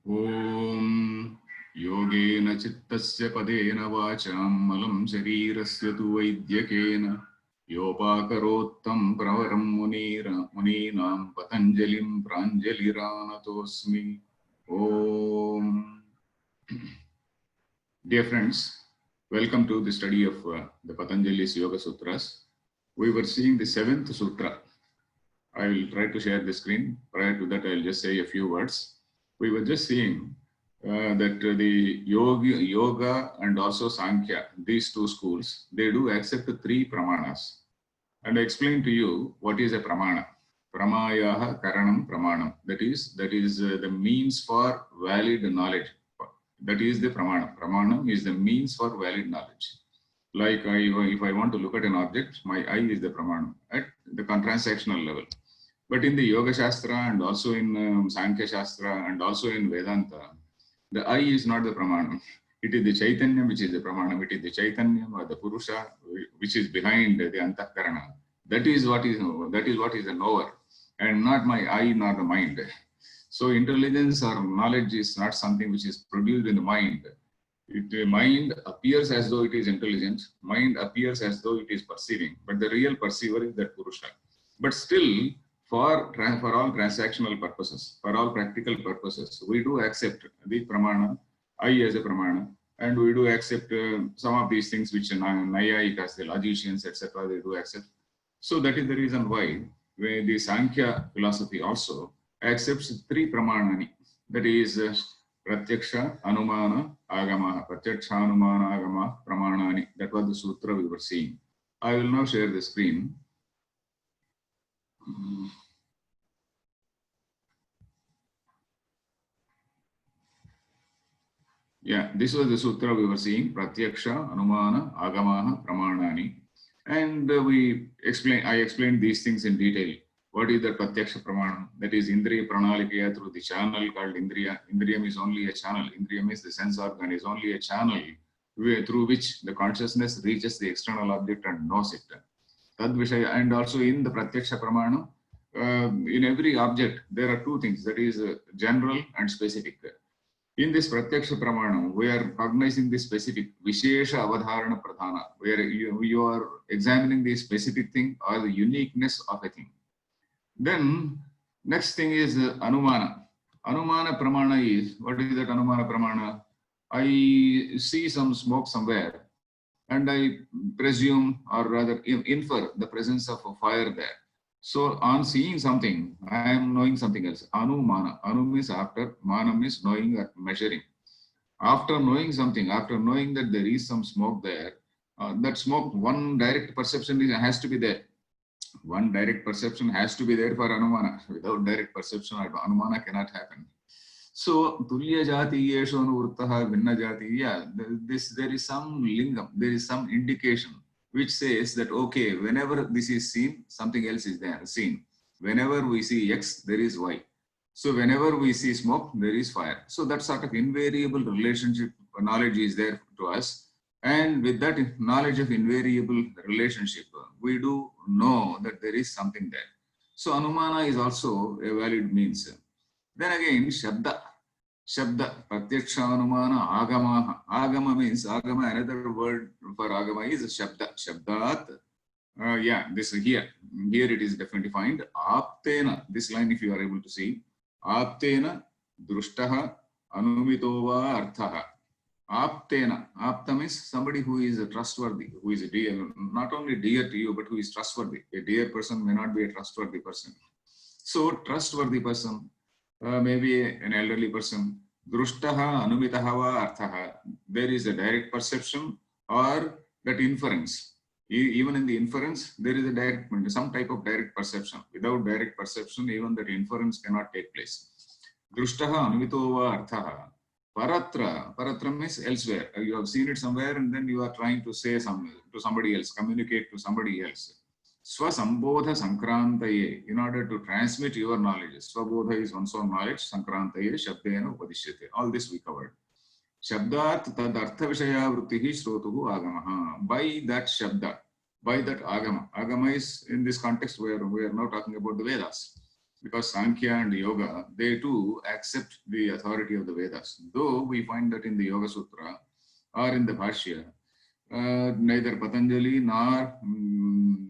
Om Yogena Chittasya Padena Vacham Malam Sharirasya Tu Vaidyakena Yopakarottam Pravaram Muninam Patanjalim Pranjaliranatosmi. Om. Dear friends, welcome to the study of the Patanjali's Yoga Sutras. We were seeing the 7th Sutra. I will try to share the screen. Prior to that, I will just say a few words. We were just seeing that the yoga and also Sankhya, these two schools, they do accept 3 pramanas. And I explained to you what is a pramana. Pramayaha karanam pramanam. That is the means for valid knowledge. That is the pramana. Pramanam is the means for valid knowledge. Like if I want to look at an object, my eye is the pramanam at the transactional level. But in the Yoga Shastra and also in Sankhya Shastra and also in Vedanta, the eye is not the pramanam. It is the Chaitanya which is the pramanam. It is the Chaitanya or the Purusha which is behind the Antakarana. That is what is a knower, and not my eye nor the mind. So intelligence or knowledge is not something which is produced in the mind. Mind appears as though it is intelligent. Mind appears as though it is perceiving, but the real perceiver is that Purusha. But still, for all transactional purposes, for all practical purposes, we do accept the pramana, I as a pramana, and we do accept some of these things which Nayayikas, the logicians, etc., they do accept. So that is the reason why the Sankhya philosophy also accepts 3 pramanani. That is Pratyaksha, Anumana, Agama. Pratyaksha, Anumana, Agama, Pramanani. That was the sutra we were seeing. I will now share the screen. Yeah, this was the sutra we were seeing, Pratyaksha, Anumana, Agamaha, Pramanani. And I explained these things in detail. What is the Pratyaksha Pramanam? That is Indriya Pranalikaya through the channel called Indriya. Indriyam is only a channel. Indriyam is the sense organ, is only a channel through which the consciousness reaches the external object and knows it. Tad Vishaya, and also in the Pratyaksha Pramanam, in every object, there are 2 things, that is general and specific. In this Pratyaksha Pramanam, we are cognizing the specific, Vishesha Avadharana Pradhana, where you are examining the specific thing or the uniqueness of a thing. Then, next thing is Anumana. Anumana Pramana is, what is that Anumana Pramana? I see some smoke somewhere and I presume or rather infer the presence of a fire there. So on seeing something, I am knowing something else. Anumana. Anu means after, manam is knowing or measuring. After knowing something, after knowing that there is some smoke there, that smoke, one direct perception has to be there. One direct perception has to be there for Anumana. Without direct perception, Anumana cannot happen. So, Tulya Jati Yesho Anuvruttaha Vinna Jati, yeah, there is some lingam, there is some indication which says that, okay, whenever this is seen, something else is there, seen. Whenever we see X, there is Y. So whenever we see smoke, there is fire. So that sort of invariable relationship knowledge is there to us. And with that knowledge of invariable relationship, we do know that there is something there. So Anumana is also a valid means. Then again, Shabda. Shabda, Pratyaksha, Anumana, Agama. Agama means, Agama, another word for Agama is Shabda. Shabdat. Yeah, this here. Here it is definitely defined. Aptena. This line, if you are able to see. Aptena, Drushtaha, Anumitova, Arthaha. Aptena. Apta means somebody who is trustworthy, who is dear, not only dear to you, but who is trustworthy. A dear person may not be a trustworthy person. So, trustworthy person, maybe an elderly person. Drushtaha, Anumitaha, Arthaha. There is a direct perception or that inference. Even in the inference, there is a some type of direct perception. Without direct perception, even that inference cannot take place. Drushtaha, Anuvitova, Arthaha. Paratra means elsewhere. You have seen it somewhere and then you are trying to say something to somebody else, communicate to somebody else. Swasambodha Sankrantaye, in order to transmit your knowledge. Swabodha is one's own knowledge, Sankrantaye, Shabdena Upadishyate. All this we covered. Shabdat tad artha vishaya vrutihi shrotuhu agamaha. By that Shabda, by that Agama. Agama is, in this context, where we are now talking about the Vedas. because Sankhya and Yoga, they too accept the authority of the Vedas. Though we find that in the Yoga Sutra or in the Bhashya, neither Patanjali nor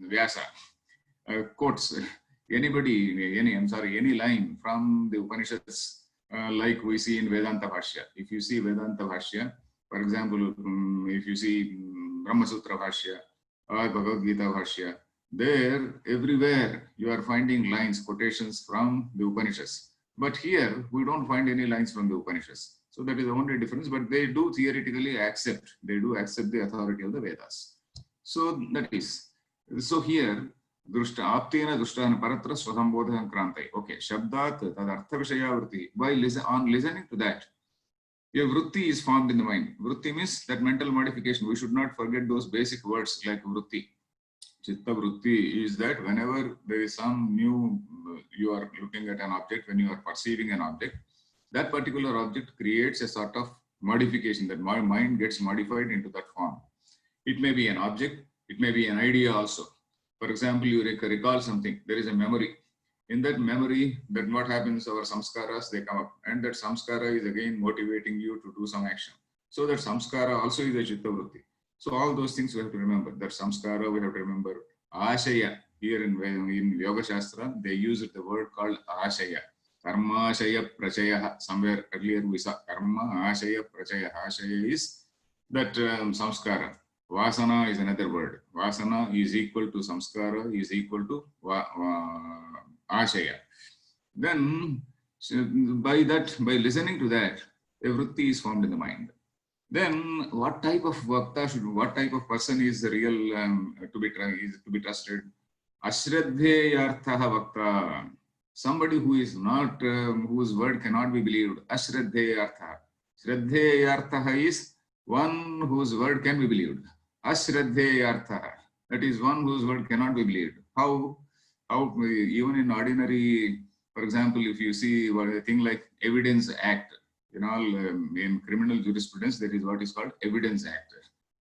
Vyasa quotes any line from the Upanishads like we see in Vedanta Bhashya. If you see Vedanta Bhashya, for example, if you see Brahma Sutra Bhashya or Bhagavad Gita Bhashya, there everywhere you are finding lines, quotations from the Upanishads. But here we don't find any lines from the Upanishads. So that is the only difference, but they do theoretically accept, the authority of the Vedas. So that is, so here, Drushta, Aptena Drushtana Paratra Swasambodhan Krantai. Okay, Shabdat, Tadartha Vishaya Vritti. By listening to that, a vritti is formed in the mind. Vritti means that mental modification. We should not forget those basic words like vritti. Chitta vritti is that whenever there is some new, you are looking at an object, when you are perceiving an object, that particular object creates a sort of modification, that my mind gets modified into that form. It may be an object, it may be an idea also. For example, you recall something, there is a memory. In that memory, that what happens, our samskaras, they come up, and that samskara is again motivating you to do some action. So that samskara also is a chitta vritti. So all those things we have to remember. That samskara, we have to remember. Ashaya, here in Yoga Shastra, they use the word called ashaya. Karma ashaya prachaya. Somewhere earlier we saw karma ashaya prachaya. Ashaya is that samskara. Vasana is another word. Vasana is equal to samskara, is equal to ashaya. Then by listening to that, a vritti is formed in the mind. Then what type of person is real to be trusted? Ashraddheyarthaha vakta. Somebody who is not, whose word cannot be believed. Ashraddheyarthaha. Shraddheyarthaha is one whose word can be believed. Ashraddheyarthaha. That is one whose word cannot be believed. How even in ordinary, for example, if you see a thing like Evidence Act, in criminal jurisprudence, there is what is called Evidence Act.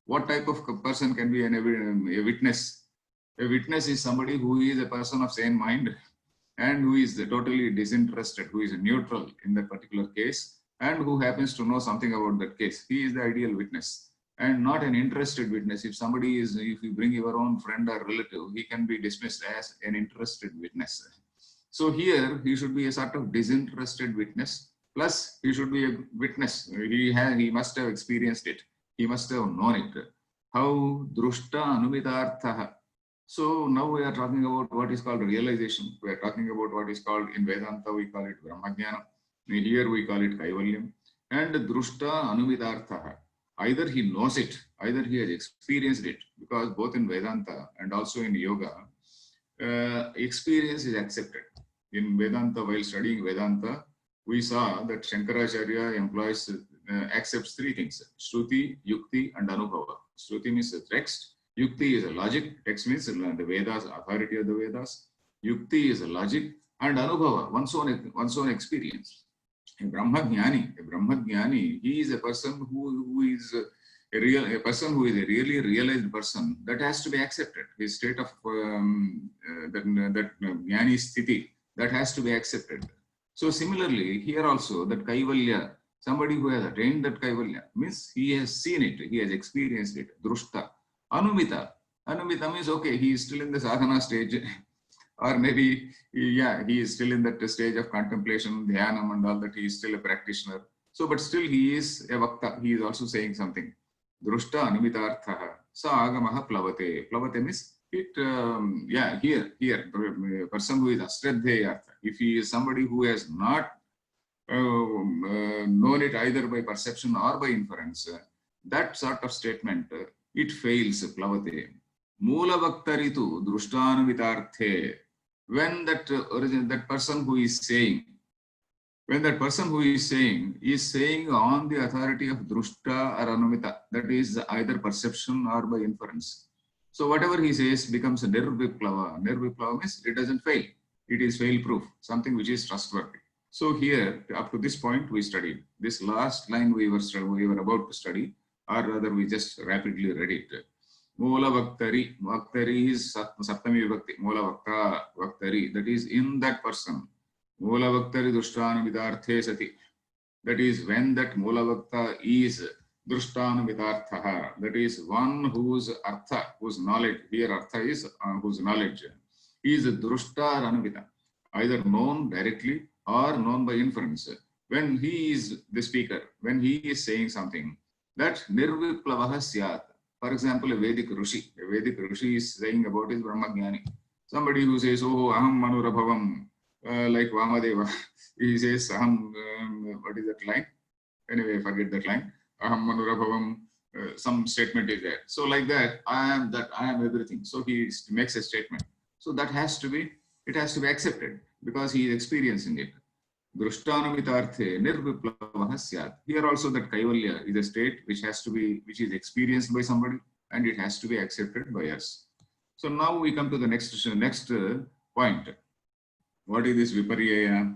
What type of person can be a witness? A witness is somebody who is a person of sane mind and who is totally disinterested, who is neutral in that particular case, and who happens to know something about that case. He is the ideal witness, and not an interested witness. If you bring your own friend or relative, he can be dismissed as an interested witness. So here, he should be a sort of disinterested witness. Plus, he should be a witness. He must have experienced it. He must have known it. How drushta anumitarthaha. So now we are talking about what is called realization. We are talking about what is called, in Vedanta, we call it Brahmajnana. Here we call it Kaivalyam. And drushta anumitarthaha. Either he knows it, either he has experienced it. Because both in Vedanta and also in Yoga, experience is accepted. In Vedanta, while studying Vedanta, we saw that Shankaracharya accepts three things: Shruti, Yukti, and Anubhava. Shruti means the text. Yukti is a logic. Text means the Vedas, authority of the Vedas. Yukti is a logic, and Anubhava, one's own experience. A Brahmajnani, he is a person who is a really realized person. That has to be accepted. His state of that Jnani Sthiti, that has to be accepted. So similarly, here also, that Kaivalya, somebody who has attained that Kaivalya, means he has seen it, he has experienced it. Drushta. Anumita. Anumita means, okay, he is still in the sadhana stage, or maybe, he is still in that stage of contemplation, dhyanam and all that, he is still a practitioner. So, but still he is a vakta, he is also saying something. Drushta anumitarthaha. Sa agamaha plavate. Plavate means, here, person who is ashraddheyartha. If he is somebody who has not known it either by perception or by inference, that sort of statement, it fails, plavate. Moola vaktaritu drushtanumitarthe. When that person who is saying is saying on the authority of drushta or anumita, that is either perception or by inference. So whatever he says becomes a nirviplava. Nirviplava means it doesn't fail. It is fail-proof, something which is trustworthy. So here, up to this point, we studied. This last line we were about to study, or rather we just rapidly read it. Moola Vaktari. Vaktari is Saptami Vibhakti. Moola Vakta, Vaktari. That is in that person. Moola Vaktari Drushtanuvidarthe Sati. That is when that Moola Vakta is Drushtanuvidarthaha. That is one whose Artha, whose knowledge, here Artha is whose knowledge, is Drushta Ranuvita. Either known directly or known by inference. When he is the speaker, when he is saying something, that Nirviplavaha Syat. For example, a Vedic Rishi is saying about his Brahmagyani. Somebody who says, oh, Aham Manurabhavam, like Vamadeva, he says, Aham, what is that line? Anyway, forget that line. Aham Manurabhavam, some statement is there. So like that, I am everything. So he makes a statement. So that has to be accepted because he is experiencing it. Drushtanumitarthe nirviplavaha syat. Here also that kaivalya is a state which is experienced by somebody and it has to be accepted by us. So now we come to the next point. What is this viparyaya?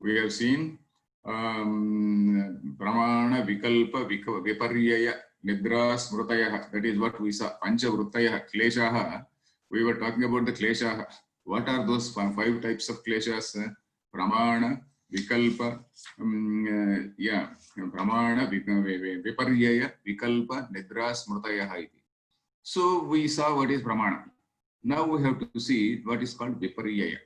We have seen pramana vikalpa viparyaya nidra smrutaya. That is what we saw. Pancha vruttaya kleshaha. We were talking about the kleshaha. What are those 5 types of kleshas? Pramana, Vikalpa, Pramana, Viparyaya, Vikalpa, Nidra, Smrutaya. So we saw what is Pramana. Now we have to see what is called Viparyaya.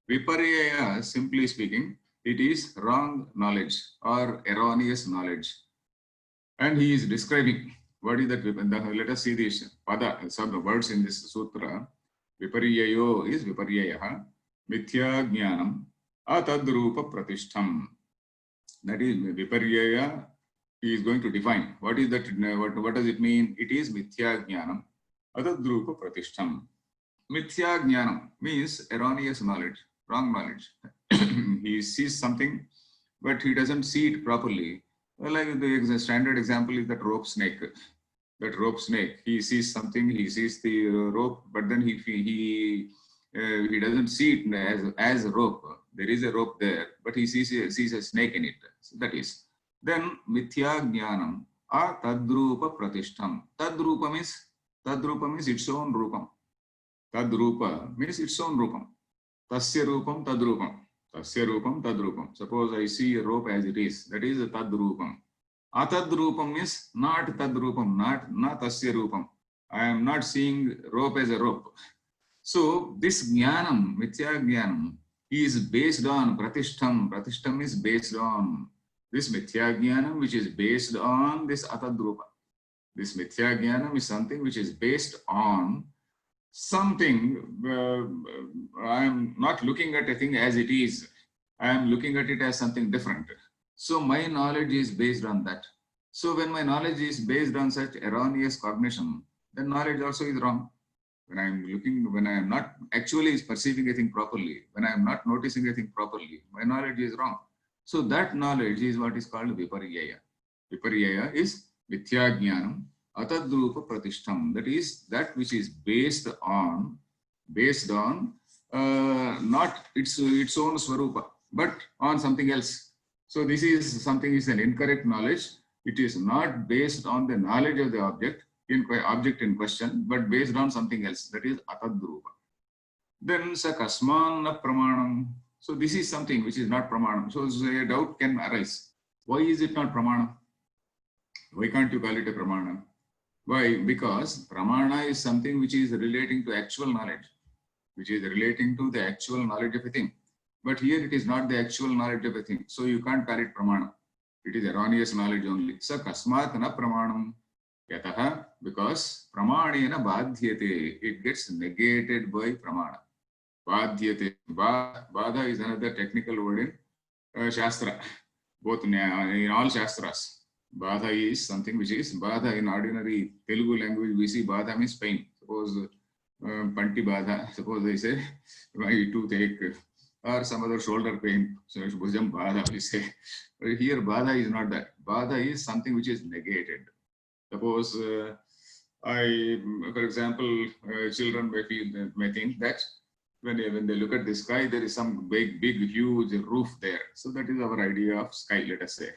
Viparyaya, simply speaking, it is wrong knowledge or erroneous knowledge. And he is describing what is that. Let us see this pada, some words in this sutra. Viparyayo is Viparyayaha, Mithya Jnanam, Atadrupa Pratishtham. That is Viparyaya. He is going to define what is that. What does it mean? It is Mithya Jnanam, Atadrupa Pratishtham. Mithya Jnanam means erroneous knowledge, wrong knowledge. He sees something, but he doesn't see it properly. Like the standard example is that rope snake. That rope snake. He sees something. He sees the rope, but then he doesn't see it as a rope. There is a rope there, but he sees a snake in it. So that is. Then mithya jnanam tadrupa pratishtham. Tadrupa means its own rupam. Tadrupa means its own rupam. Tasya rupam tadrupam. Tasya rupam tadrupam. Suppose I see a rope as it is. That is a tadrupam. Atadrupam means not tadrupam, not tasya rupam. I am not seeing rope as a rope. So this jnanam, mithya jnanam, is based on pratishtham. Pratishtham is based on this mithya jnanam, which is based on this atadrupa. This mithya jnanam is something which is based on something. I am not looking at a thing as it is. I am looking at it as something different. So my knowledge is based on that. So when my knowledge is based on such erroneous cognition, then knowledge also is wrong. When I am not actually perceiving a thing properly, when I am not noticing a thing properly, my knowledge is wrong. So that knowledge is what is called viparyaya. Viparyaya is mithya jnanam atadrupa pratishtham. That is that which is based on not its own swarupa, but on something else. So this is an incorrect knowledge. It is not based on the knowledge of the object in question, but based on something else. That is atadrupa. Then sa kasman na pramanam. So this is something which is not pramanam. So a doubt can arise. Why is it not pramanam? Why can't you call it a pramana? Why? Because pramana is something which is relating to actual knowledge, which is relating to the actual knowledge of a thing. But here it is not the actual knowledge of a thing. So you can't call it pramana. It is erroneous knowledge only. Sa kasmat na pramanam. Yataha, because pramanena badhyate. It gets negated by pramana. Badhyate. Badha is another technical word in Shastra. Both in all Shastras. Badha is something which is badha in ordinary Telugu language. We see badha means pain. Suppose panti badha. Suppose I say my toothache or some other shoulder pain. So bhujam badha we say. But here badha is not that. Badha is something which is negated. Suppose for example, children may think that when they look at the sky, there is some big, huge roof there. So that is our idea of sky, let us say.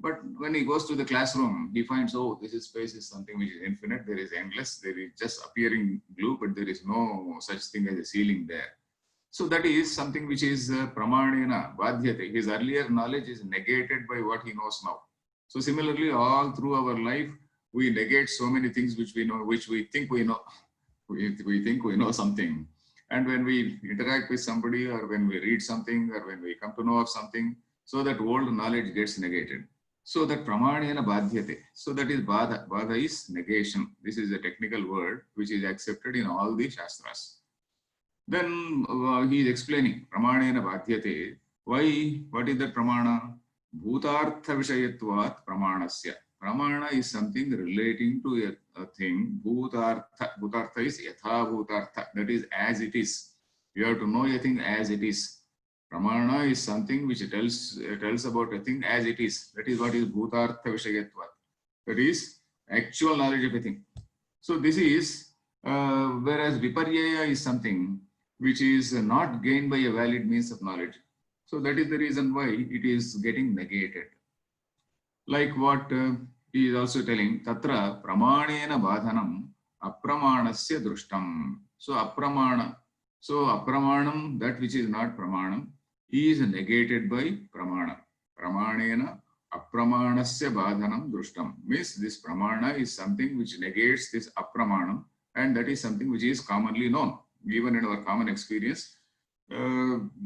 But when he goes to the classroom, he finds, oh, this is space is something which is infinite, there is endless, there is just appearing blue, but there is no such thing as a ceiling there. So that is something which is pramanena, badhyate. His earlier knowledge is negated by what he knows now. So similarly, all through our life, we negate so many things which we know, which we think we know. We think we know something. And when we interact with somebody, or when we read something, or when we come to know of something, so that old knowledge gets negated. So that pramanena badhyate. So that is badha. Badha is negation. This is a technical word which is accepted in all the shastras. Then he is explaining pramanena badhyate. Why? What is that pramana? Bhutartha vishayatvat pramanasya. Pramana is something relating to a thing. Bhutartha. Bhutartha is yatha bhutartha. That is as it is. You have to know a thing as it is. Pramana is something which tells about a thing as it is. That is what is bhutartha vishayatvat. That is actual knowledge of a thing. So this is, whereas viparyaya is something which is not gained by a valid means of knowledge. So that is the reason why it is getting negated. Like what he is also telling, tatra pramanena badhanam apramanasya drushtam. So apramana. So apramanam, that which is not pramanam, is negated by pramana. Pramanena apramanasya badhanam drushtam. Means this pramana is something which negates this apramanam, and that is something which is commonly known. Even in our common experience, we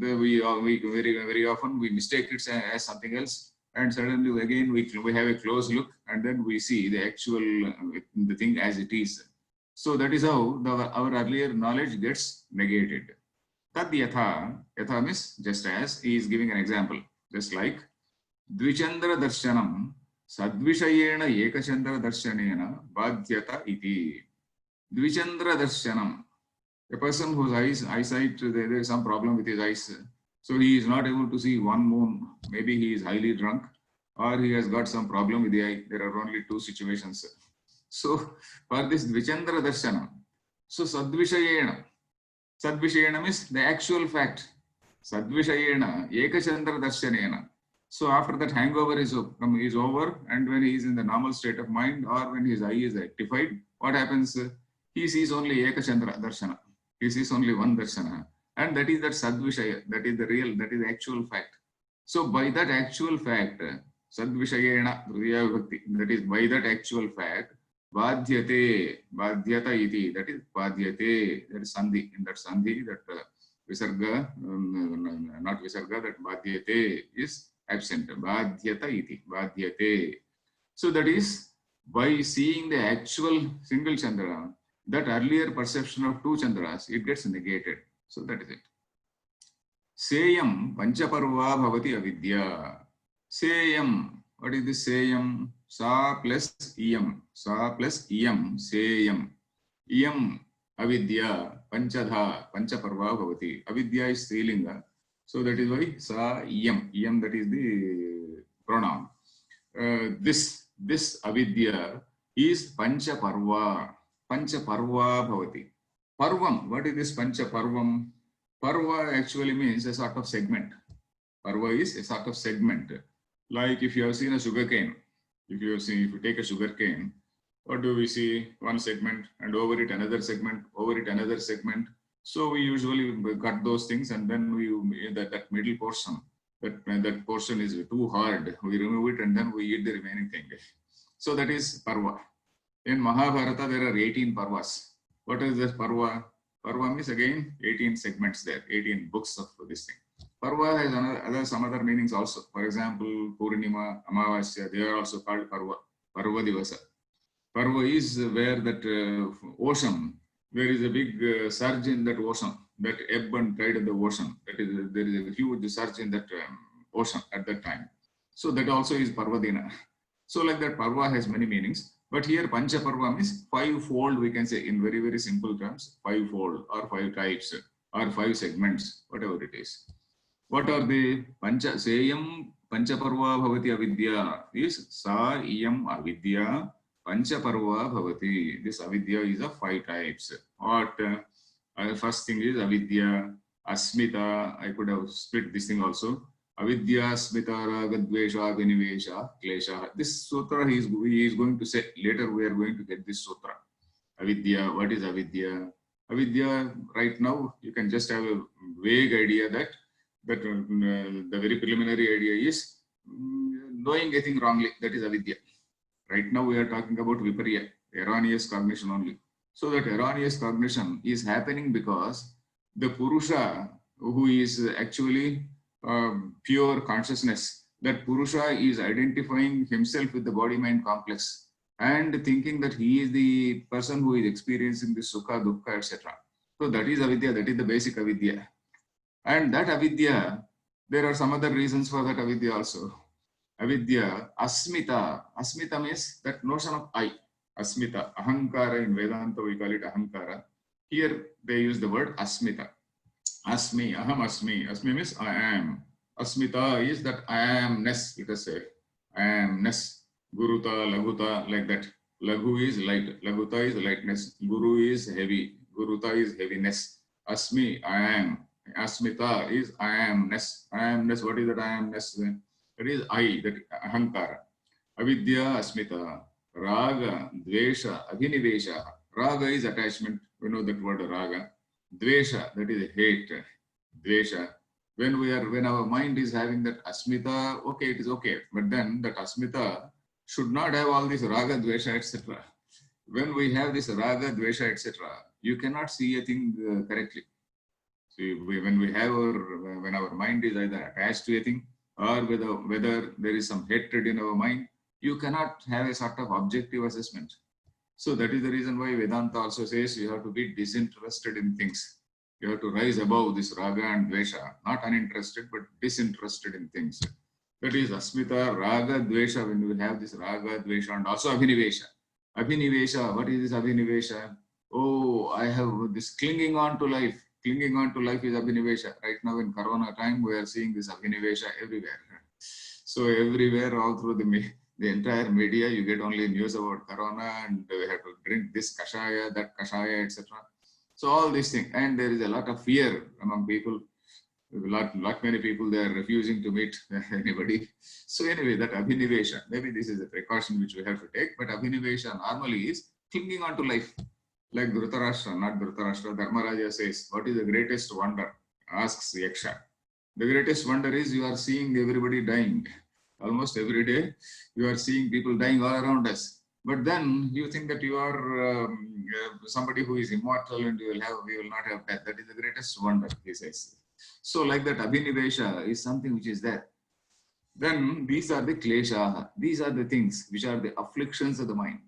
very often we mistake it as something else, and suddenly again we have a close look, and then we see the actual the thing as it is. So that is how our earlier knowledge gets negated. Tad yatha, yatha means just as. He is giving an example, just like dvichandra darshanam sadvishayena ekachandra darshanena badhyata iti. Dvichandra darshanam. A person whose eyesight, there is some problem with his eyes. So he is not able to see one moon. Maybe he is highly drunk, or he has got some problem with the eye. There are only two situations. So for this Dvichandra Darshana, so Sadvishayena. Sadvishayena means the actual fact. Sadvishayena, Ekachandra Darshanena. So after that hangover is over, and when he is in the normal state of mind, or when his eye is rectified, what happens? He sees only Ekachandra Darshana. He sees only one darshana, and that is that sadvishaya, that is the real, that is the actual fact. So by that actual fact, sadvishayena drutiya vibhakti, that is by that actual fact, badhyate, badhyata iti, that is badhyate, that is sandhi, in that sandhi, that visarga, not visarga, that badhyate is absent, badhyata iti, badhyate. So that is by seeing the actual single chandra, that earlier perception of two chandras, it gets negated. So that is it. Seyam panchaparva bhavati avidya. Seyam. What is this seyam? Sa plus iyam. Sa plus iyam. Seyam. Iyam avidya. Panchadha. Panchaparva bhavati. Avidya is strilinga. So that is why sa iyam. Iyam, that is the pronoun. This avidya is panchaparva. Pancha parva bhavati. Parvam, what is this pancha parvam? Parva actually means a sort of segment. Parva is a sort of segment. Like if you have seen a sugar cane, if you take a sugar cane, what do we see? One segment, and over it another segment, over it another segment. So we usually cut those things, and then we that middle portion, that portion is too hard. We remove it, and then we eat the remaining thing. So that is parva. In Mahabharata, there are 18 parvas. What is this parva? Parva means again 18 segments there, 18 books of this thing. Parva has some other meanings also. For example, Purnima, Amavasya, they are also called parva. Parva Divasa. Parva is where that ocean, there is a big surge in that ocean, that ebb and tide of the ocean. That is, there is a huge surge in that ocean at that time. So that also is Parvadina. So like that, parva has many meanings. But here Pancha Parva means five-fold, we can say in very, very simple terms, five-fold or five types or five segments, whatever it is. What are the Pancha? Seyam Pancha Parva Bhavati Avidya is Sa Iyam Avidya Pancha Parva Bhavati. This Avidya is of five types. What? First thing is Avidya, Asmita. I could have split this thing also. Avidya smita raga dvesha vinivesha klesha. This sutra he is going to say. Later we are going to get this sutra. Avidya, what is avidya? Avidya, right now, you can just have a vague idea that the very preliminary idea is knowing a thing wrongly. That is avidya. Right now, we are talking about viparya, erroneous cognition only. So that erroneous cognition is happening because the Purusha, who is actually pure consciousness, that Purusha is identifying himself with the body-mind complex and thinking that he is the person who is experiencing the sukha, dukkha, etc. So that is avidya, that is the basic avidya. And that avidya, there are some other reasons for that avidya also. Avidya, asmita. Asmita means that notion of I. Asmita, ahankara, in Vedanta we call it ahankara. Here they use the word asmita. Asmi, aham asmi. Asmi means I am. Asmita is that I amness, let us say. I amness. Guruta, laguta, like that. Laghu is light. Laguta is lightness. Guru is heavy. Guruta is heaviness. Asmi, I am. Asmita is I amness. I amness, what is that I amness? That is I, that ahankara. Avidya, asmita. Raga, dvesha, abhinivesha. Raga is attachment. We know that word raga. Dvesha, that is hate. Dvesha. When our mind is having that asmita, okay, it is okay. But then that asmita should not have all this raga, dvesha, etc. When we have this raga, dvesha, etc., you cannot see a thing correctly. See, when our mind is either attached to a thing or whether there is some hatred in our mind, you cannot have a sort of objective assessment. So that is the reason why Vedanta also says you have to be disinterested in things. You have to rise above this raga and dvesha, not uninterested, but disinterested in things. That is asmita, raga, dvesha, when we have this raga, dvesha, and also abhinivesha. Abhinivesha, what is this abhinivesha? Oh, I have this clinging on to life. Clinging on to life is abhinivesha. Right now in Corona time, we are seeing this abhinivesha everywhere. So everywhere, all through the entire media, you get only news about Corona and we have to drink this kashaya, that kashaya, etc. So all these things. And there is a lot of fear among people. Lot many people, they are refusing to meet anybody. So anyway, that abhinivesha, maybe this is a precaution which we have to take, but abhinivesha normally is clinging on to life. Like Dhritarashtra, not Dhritarashtra, Dharmaraja says, what is the greatest wonder? Asks Yaksha. The greatest wonder is you are seeing everybody dying. Almost every day, you are seeing people dying all around us. But then you think that you are somebody who is immortal and we will not have death. That is the greatest wonder, he says. So like that abhinivesha is something which is there. Then these are the klesha. These are the things which are the afflictions of the mind.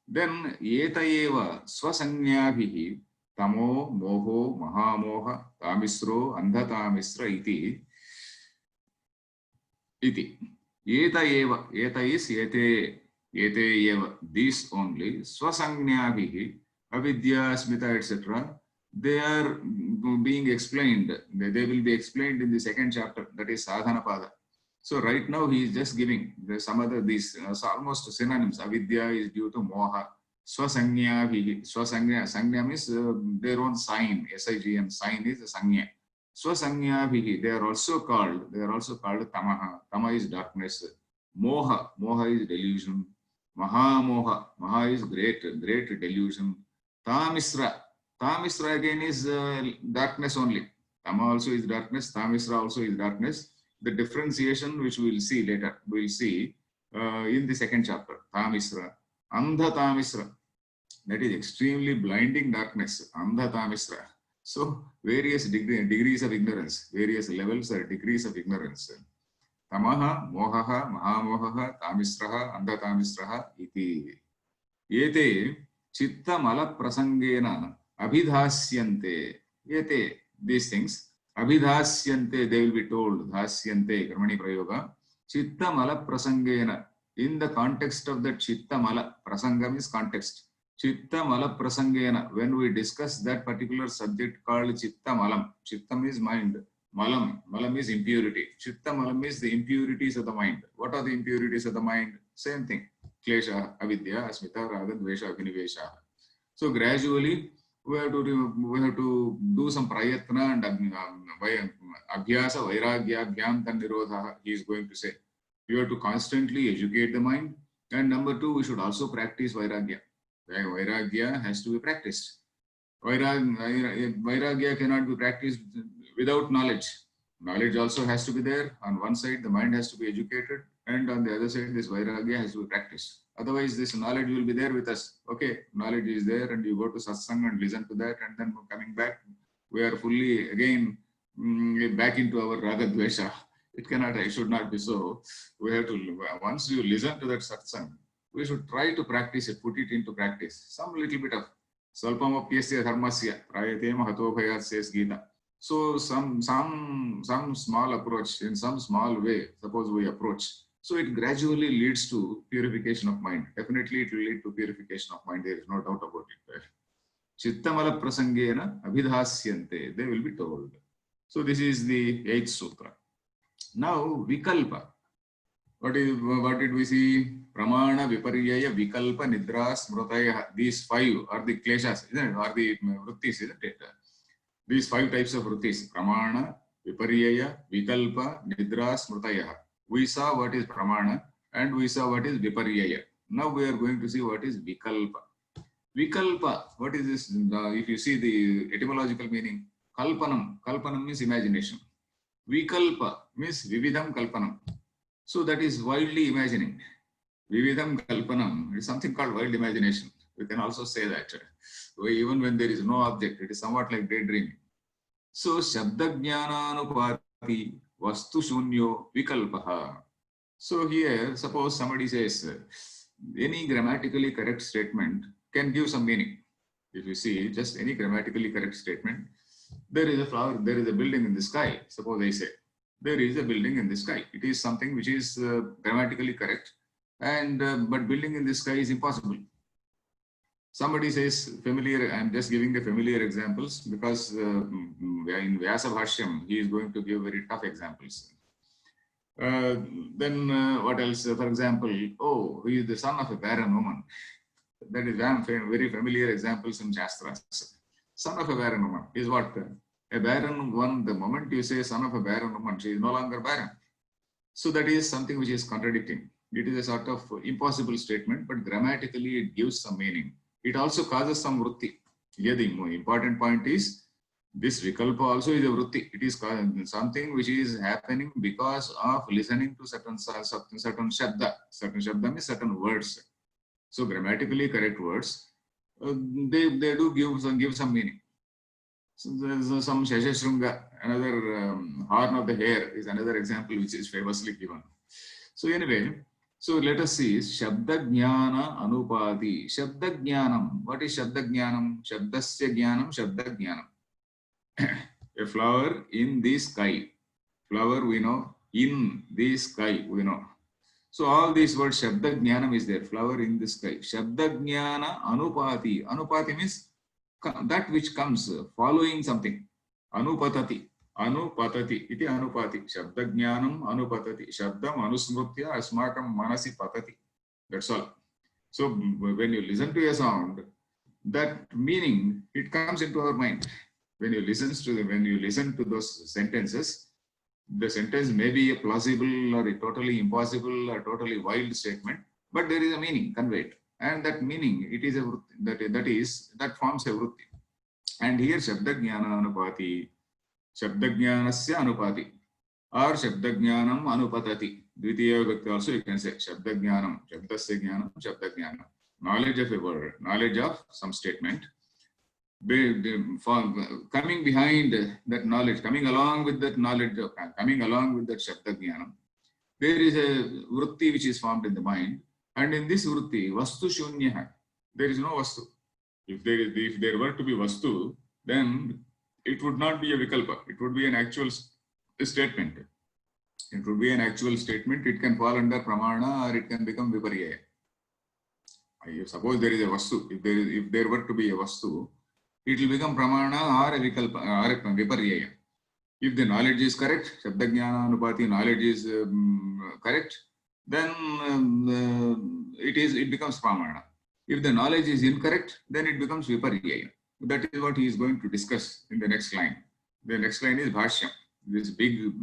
Then eta eva swasanyabhihi tamo moho mahamoha tamisro andhatamisra iti. Eta eva, eta is ete eva, these only, swasanyabhihi, avidya, smita, etc. They are being explained. They will be explained in the second chapter, that is Sadhanapada. So right now he is just giving some other these almost synonyms. Avidya is due to moha. Swasanya, sanya means their own sign. SIGN sign is a sanya. Swasanya, they are also called tamaha. Tama is darkness. Moha is delusion. Maha is great delusion. Tamisra again is darkness only. Tama also is darkness. Tamisra also is darkness. The differentiation which we will see later, we will see in the second chapter. Tamisra, Andha Tamisra, that is extremely blinding darkness. Andha Tamisra. So various degrees of ignorance, various levels or degrees of ignorance. Tamaha, Mohaha, Mahamohaha, Tamisraha, Andha Tamisraha, iti. Yete chitta mala prasangena abhidhasyante. Yete, these things. Abhidhasyante, they will be told, dhasyante, karmani prayoga, chitta mala prasangena, in the context of that chitta mala, prasangam is context, chitta mala prasangena, when we discuss that particular subject called chitta malam, chittam is mind, malam is impurity, chitta malam is the impurities of the mind. What are the impurities of the mind? Same thing, klesha, avidya, asmita, raga, dvesha, abhinivesha. So gradually, we have to do some prayatna and abhyasa vairagyabhyam tan nirodha, he is going to say. You have to constantly educate the mind. And number two, we should also practice vairagya. Vairagya has to be practiced. Vairagya cannot be practiced without knowledge. Knowledge also has to be there. On one side, the mind has to be educated, and on the other side, this vairagya has to be practiced. Otherwise, this knowledge will be there with us. Okay, knowledge is there, and you go to satsang and listen to that, and then coming back, we are fully again back into our raga dvesha. It cannot, it should not be so. We have to, once you listen to that satsang, we should try to practice it, put it into practice. Some little bit of Salpamapyasya dharmasya prayate mahato bhayat, says Gita. So some small approach in some small way, suppose we approach. So it gradually leads to purification of mind. Definitely it will lead to purification of mind. There is no doubt about it. Chittamala prasangena abhidhasyante, they will be told. So this is the 8th sutra. Now vikalpa. What did we see? Pramana, Viparyaya, Vikalpa, Nidra, Smrutaya. These 5 are the kleshas, isn't it? Are the vrittis, isn't it? These 5 types of vrittis. Pramana, Viparyaya, Vikalpa, Nidra, Smrutaya. We saw what is Pramana and we saw what is Viparyaya. Now we are going to see what is Vikalpa. Vikalpa, what is this? If you see the etymological meaning, Kalpanam. Kalpanam means imagination. Vikalpa means Vividham Kalpanam. So that is wildly imagining. Vividham Kalpanam is something called wild imagination. We can also say that. Even when there is no object, it is somewhat like daydreaming. So Shabda Jnananupati Vastu Shunyo Vikalpaha. So here, suppose somebody says any grammatically correct statement can give some meaning. If you see just any grammatically correct statement, there is a flower, there is a building in the sky. Suppose I say, there is a building in the sky. It is something which is grammatically correct, and but building in the sky is impossible. Somebody says familiar, I'm just giving the familiar examples because in Vyasa Bhashyam, he is going to give very tough examples. Then what else? For example, oh, he is the son of a barren woman. That is very familiar examples in Shastras. Son of a barren woman is what? A barren one, the moment you say son of a barren woman, she is no longer barren. So that is something which is contradicting. It is a sort of impossible statement, but grammatically it gives some meaning. It also causes some vritti. Here the important point is, this vikalpa also is a vritti. It is something which is happening because of listening to certain shabda. Certain shabda means certain words. So grammatically correct words, they do give some meaning. So there's some Shashashrunga, another horn of the hare is another example which is famously given. So anyway, so let us see Shabda Jnana Anupati. Shabda Jnanam. What is Shabda Jnanam? Shabdasya Jnanam, Shabda Jnanam. A flower in the sky. Flower we know, in the sky we know. So all these words, Shabda Jnanam is there, flower in the sky. Shabda Jnana Anupati. Anupati means that which comes following something. Anupatati. Anupatati. Iti Anupati. Shabda Jnanam Anupatati. Shabdam Anusmrutya Asmakam Manasi Patati. That's all. So when you listen to a sound, that meaning, it comes into our mind. When you listen to those sentences, the sentence may be a plausible or a totally impossible or totally wild statement, but there is a meaning conveyed. And that meaning, it is a that forms a vritti. And here Shabda Jnana Anupati, Shabda Jnanasya Anupati, or Shabda Jnanam Anupatati. Dvitiya Vibhakti also you can say Shabda Jnanam, Shabdasya Jnanam, Shabda Jnanam. Knowledge of a word, knowledge of some statement. Coming behind that knowledge, coming along with that knowledge, coming along with that Shabda Jnanam, there is a vritti which is formed in the mind. And in this vritti, vastu shunyaha, there is no vastu. If there were to be vastu, then it would not be a vikalpa. It would be an actual statement. It would be an actual statement. It can fall under pramana or it can become viparyaya. Suppose there is a vastu. If there were to be a vastu, it will become pramana or a vikalpa or a viparyaya. If the knowledge is correct, Shabda Jnana Anupati knowledge is correct, then it becomes pramana. If the knowledge is incorrect, then it becomes viparyaya. That is what he is going to discuss in the next line. The next line is Bhashyam. This big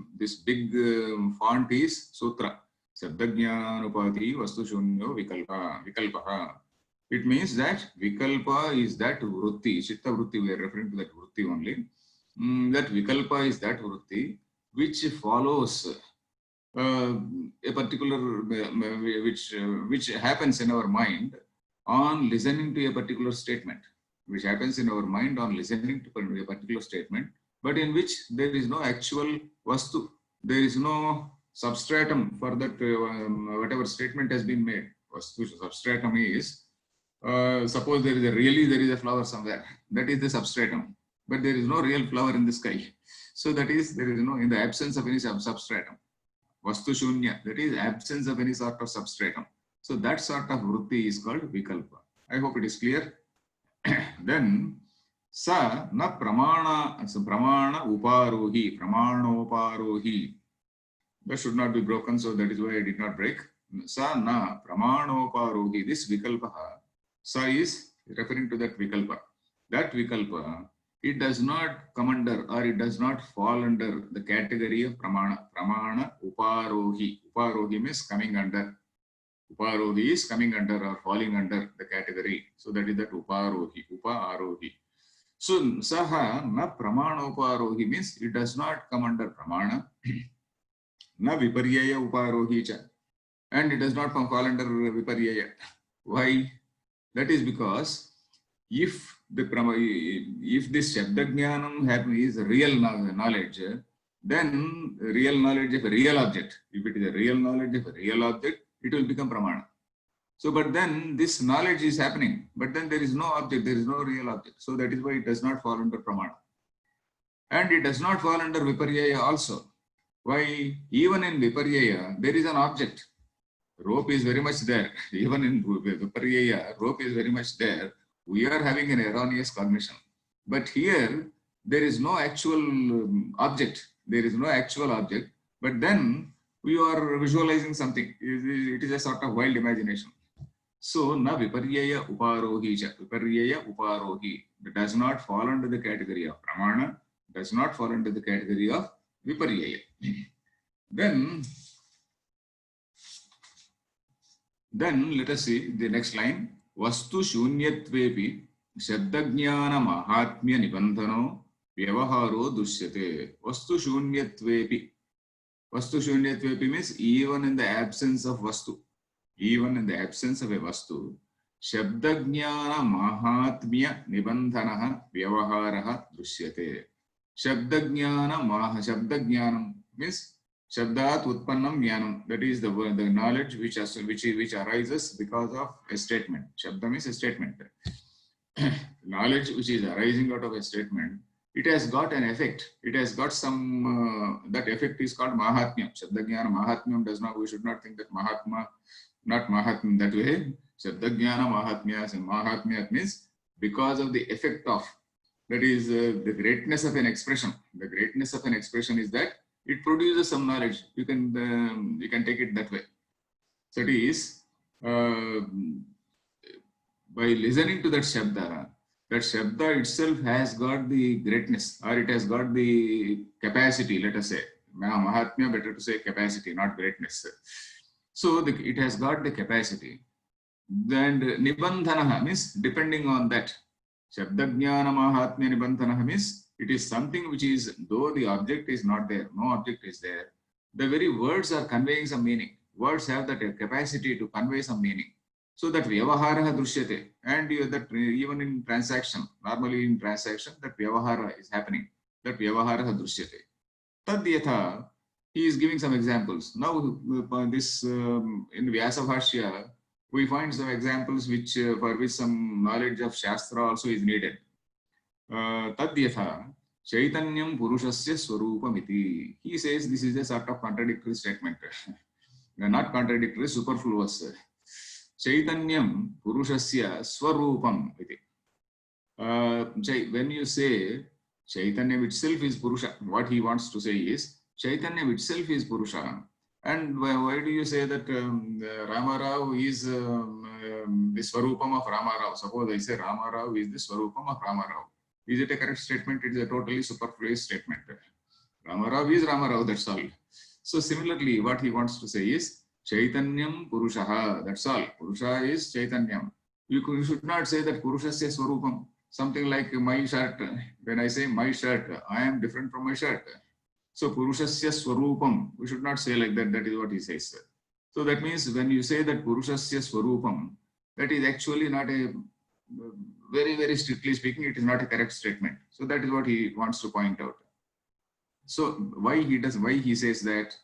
font is Sutra. Sabdajnanupati vastu shunyo vikalpaha. It means that vikalpa is that vritti, chitta vritti, we are referring to that vritti only. That vikalpa is that vritti which follows a particular, which happens in our mind on listening to a particular statement, which happens in our mind on listening to a particular statement, but in which there is no actual vastu, there is no substratum for that whatever statement has been made. Vastu substratum is, suppose there is a flower somewhere, that is the substratum, but there is no real flower in the sky. So that is, there is no, in the absence of any substratum. Vastu shunya, that is absence of any sort of substratum. So that sort of vritti is called vikalpa. I hope it is clear. Then sa na pramana, so pramana uparohi, pramanoparohi. That should not be broken, so that is why I did not break. Sa na pramanoparohi. This vikalpa, sa is referring to that vikalpa. That vikalpa, it does not come under, or it does not fall under the category of pramana. Pramana uparohi. Uparohi means coming under. Uparohi is coming under or falling under the category. So that is that uparohi. Upa-arohi. So saha na pramana uparohi means it does not come under pramana. Na viparyaya uparohi cha. And it does not fall under viparyaya. Why? That is because if this Shabdajnanam is real knowledge, then real knowledge of a real object. If it is a real knowledge of a real object, it will become pramana. So, but then this knowledge is happening, but then there is no object, there is no real object. So that is why it does not fall under pramana. And it does not fall under viparyaya also. Why? Even in viparyaya, there is an object. Rope is very much there. Even in viparyaya, rope is very much there. We are having an erroneous cognition. But here, there is no actual object. There is no actual object. But then, we are visualizing something. It is a sort of wild imagination. So, na viparyaya uparohi cha. Viparyaya uparohi. It does not fall under the category of pramana. Does not fall under the category of viparyaya. Then let us see the next line. Vastu shunyatvepi shabdajnana mahatmya nibandhano vyavaharo dushyate. Vastu shunyatvepi. Vastu shunyatvepi means even in the absence of vastu. Even in the absence of a vastu, shabdajnana mahatmya nibandhanaha vyavaharaha dushyate. Shabdajnanam means Shabdat Utpannam Jnanam. That is the knowledge which arises because of a statement. Shabda means a statement. Knowledge which is arising out of a statement, it has got an effect. It has got some, that effect is called Mahatmyam. Shabdajnana Mahatmyam does not, we should not think that Mahatma, not Mahatmyam that way. Shabdajnana Mahatmya, and Mahatmya means because of the effect of, that is the greatness of an expression. The greatness of an expression is that it produces some knowledge. You can take it that way. So it is by listening to that shabda itself has got the greatness, or it has got the capacity. Let us say Mahatmya, better to say capacity, not greatness. So it has got the capacity. Then nibandhanaha means depending on that. Shabdajnana mahatmya nibandhanaha means it is something which is, though the object is not there, no object is there, the very words are conveying some meaning. Words have that capacity to convey some meaning. So that vyavahara drushyate, and that even in transaction, normally in transaction, that vyavahara is happening. That vyavahara drushyate. Tad yatha, he is giving some examples. Now, this in Vyasa Bhashya, we find some examples which for which some knowledge of Shastra also is needed. Tadyatha Chaitanyam Purushasya Swarupamiti. He says this is a sort of contradictory statement. Not contradictory, superfluous. Chaitanyam Purushasya Swarupam iti. When you say Chaitanya itself is Purusha, what he wants to say is Chaitanya itself is Purusha, And why do you say that Rama Rao is the Swarupam of Rama Rao? Suppose I say Rama Rao is the Swarupam of Rama Rao. Is it a correct statement? It is a totally superfluous statement. Rama Rao is Rama Rao, that's all. So similarly, what he wants to say is Chaitanyam Purushaha, that's all. Purusha is Chaitanyam. You should not say that Purushasya Swarupam. Something like my shirt. When I say my shirt, I am different from my shirt. So Purushasya Swarupam, we should not say like that. That is what he says. So that means when you say that Purushasya Swarupam, that is actually not a very, very strictly speaking, it is not a correct statement. So that is what he wants to point out. So why he says that?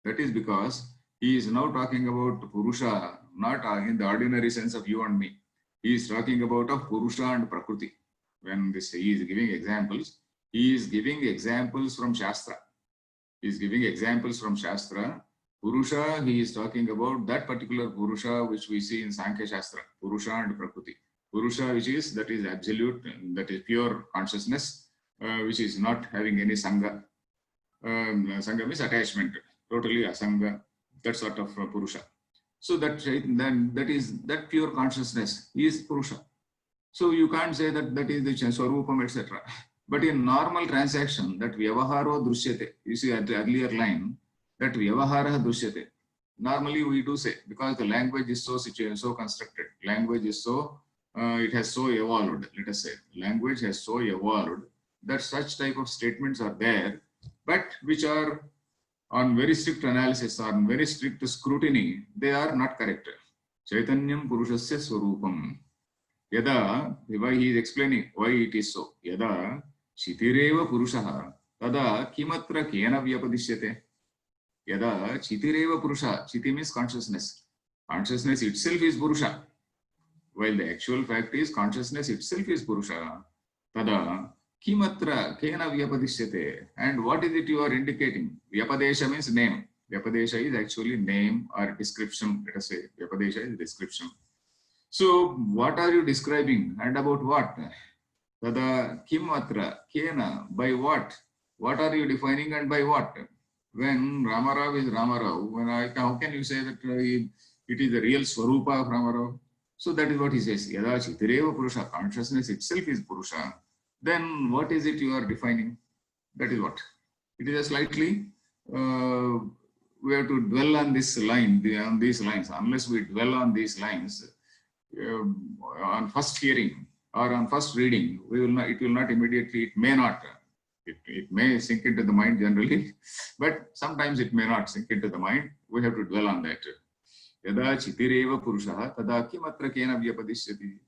That is because he is now talking about Purusha, not in the ordinary sense of you and me. He is talking about of Purusha and Prakriti. When he is giving examples, he is giving examples from Shastra. He is giving examples from Shastra. Purusha, he is talking about that particular Purusha which we see in Sankhya Shastra, Purusha and Prakriti. Purusha, which is, that is absolute, that is pure consciousness, which is not having any Sangha. Sangha means attachment, totally asanga, that sort of Purusha. So that is that pure consciousness is Purusha. So you can't say that that is the Swarupam, etc. But in normal transaction, that Vyavaharo Drishyate, you see at the earlier line, that Vyavahara Drishyate. Normally we do say, because the language is so constructed, language is so, it has so evolved, let us say, language has so evolved that such type of statements are there, but which are on very strict analysis, on very strict scrutiny, they are not correct. Chaitanyam Purushasya Swarupam. Yada, why he is explaining why it is so. Yada Chitireva Purushaha, tada Kimatra Kena Vyapadishyate. Yada Chitireva Purusha, Chiti means consciousness. Consciousness itself is Purusha. While the actual fact is consciousness itself is Purusha. Tada Kimatra Kena Vyapadishyate. And what is it you are indicating? Vyapadesha means name. Vyapadesha is actually name or description. Let us say Vyapadesha is description. So what are you describing and about what? Tada Kimatra Kena, by what? What are you defining and by what? When Ramarao is Ramarao, how can you say that it is the real Swarupa of Ramarao? So that is what he says. Yada Chitireva Purusha, consciousness itself is Purusha. Then what is it you are defining? That is what. It is a slightly, we have to dwell on this line, on these lines. Unless we dwell on these lines, on first hearing or on first reading, it will not immediately, it may not. It may sink into the mind generally, but sometimes it may not sink into the mind. We have to dwell on that. Yada Chitireva Purushaha, tada Kimatra Kena Vyapadishyati.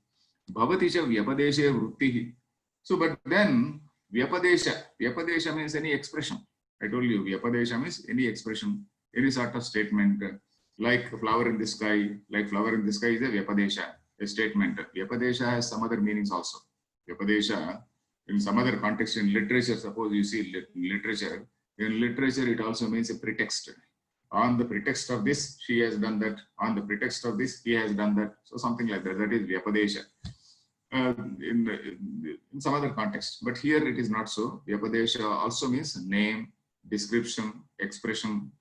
Bhavati cha Vyapadeshe Vruttihi. So, but then Vyapadesha means any expression. I told you, Vyapadesha means any expression, any sort of statement, like flower in the sky, like flower in the sky is a Vyapadesha, a statement. Vyapadesha has some other meanings also. Vyapadesha, in some other context, in literature, suppose you see literature, in literature it also means a pretext. On the pretext of this, she has done that. On the pretext of this, he has done that. So something like that. That is Vyapadesha. In some other context. But here it is not so. Vyapadesha also means name, description, expression.